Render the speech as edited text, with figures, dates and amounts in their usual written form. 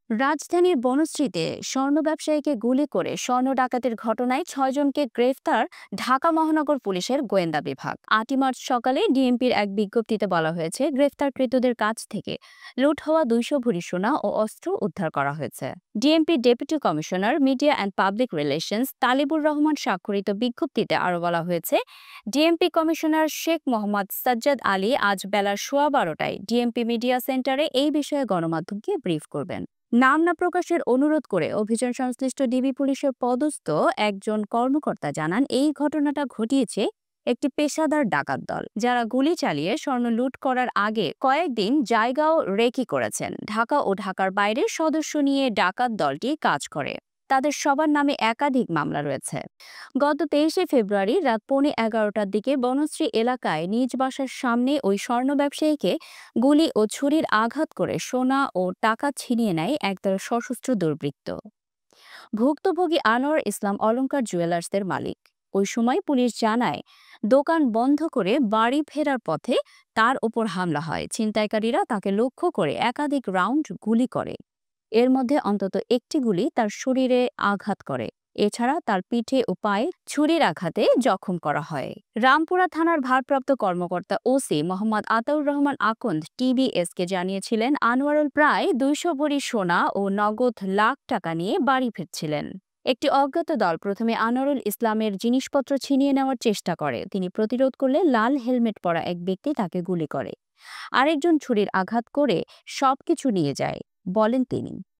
রাজধানীর বনশ্রীতে স্বর্ণ ব্যবসায়ীকে গুলি করে স্বর্ণ ডাকাতির ঘটনায় ৬ জনকে গ্রেফতার ঢাকা মহানগর পুলিশের গোয়েন্দা বিভাগ। ৮ই মার্চ সকালে ডিএমপির এক বিজ্ঞপ্তিতে বলা হয়েছে, গ্রেফতারকৃতদের কাছ থেকে লুট হওয়া ২০০ ভরি সোনা ও অস্ত্র উদ্ধার করা হয়েছে। ডিএমপির deputy commissioner media and public relations Talibur Rahman স্বাক্ষরিত বিজ্ঞপ্তিতে আরও বলা হয়েছে, ডিএমপি কমিশনার শেখ মোহাম্মদ সাজ্জাদ আলী আজ বেলা ১২:১২টায় ডিএমপি মিডিয়া সেন্টারে এই বিষয়ে গণমাধ্যমকে ব্রিফ করবেন। নাম না প্রকাশের অনুরোধ করে অভিযান সংশ্লিষ্ট ডিবি পুলিশের পদস্থ একজন কর্মকর্তা জানান, এই ঘটনাটা ঘটিয়েছে একটি পেশাদার ডাকাত দল, যারা গুলি চালিয়ে স্বর্ণ লুট করার আগে কয়েকদিন জায়গাও রেকি করেছেন। ঢাকা ও ঢাকার বাইরে সদস্য নিয়ে ডাকাত দলটি কাজ করে। তাদের সবার নামে একাধিক মামলা রয়েছে। গত ২৩শে ফেব্রুয়ারি রাত 11:15টার দিকে বনশ্রী এলাকায় নিজ বাসার সামনে ওই স্বর্ণ ব্যবসায়ীকে গুলি ও ছুরির আঘাত করে সোনা ও টাকা ছিনিয়ে নেয় একদল সশস্ত্র দুর্বৃত্ত। ভুক্তভোগী আনোয়ার ইসলাম অলংকার জুয়েলার্সের মালিক। ওই সময় পুলিশ জানায়, দোকান বন্ধ করে বাড়ি ফেরার পথে তার ওপর হামলা হয়। ছিনতাইকারীরা তাকে লক্ষ্য করে একাধিক রাউন্ড গুলি করে। এর মধ্যে অন্তত একটি গুলি তার শরীরে আঘাত করে। এছাড়া তার পিঠে ও পায়ে ছুরির আঘাতে জখম করা হয়। রামপুরা থানার ভারপ্রাপ্ত কর্মকর্তা ওসি মোহাম্মদ আতাউর রহমান আকন্দ টিবিএসকে জানিয়েছিলেন, আনোয়ারুল প্রায় ২০০ ভরি সোনা ও নগদ লাখ টাকা নিয়ে বাড়ি ফিরছিলেন। একটি অজ্ঞাত দল প্রথমে আনোয়ারুল ইসলামের জিনিসপত্র ছিনিয়ে নেওয়ার চেষ্টা করে। তিনি প্রতিরোধ করলে লাল হেলমেট পরা এক ব্যক্তি তাকে গুলি করে। আরেকজন ছুরির আঘাত করে সবকিছু নিয়ে যায়, বলেন তিনি।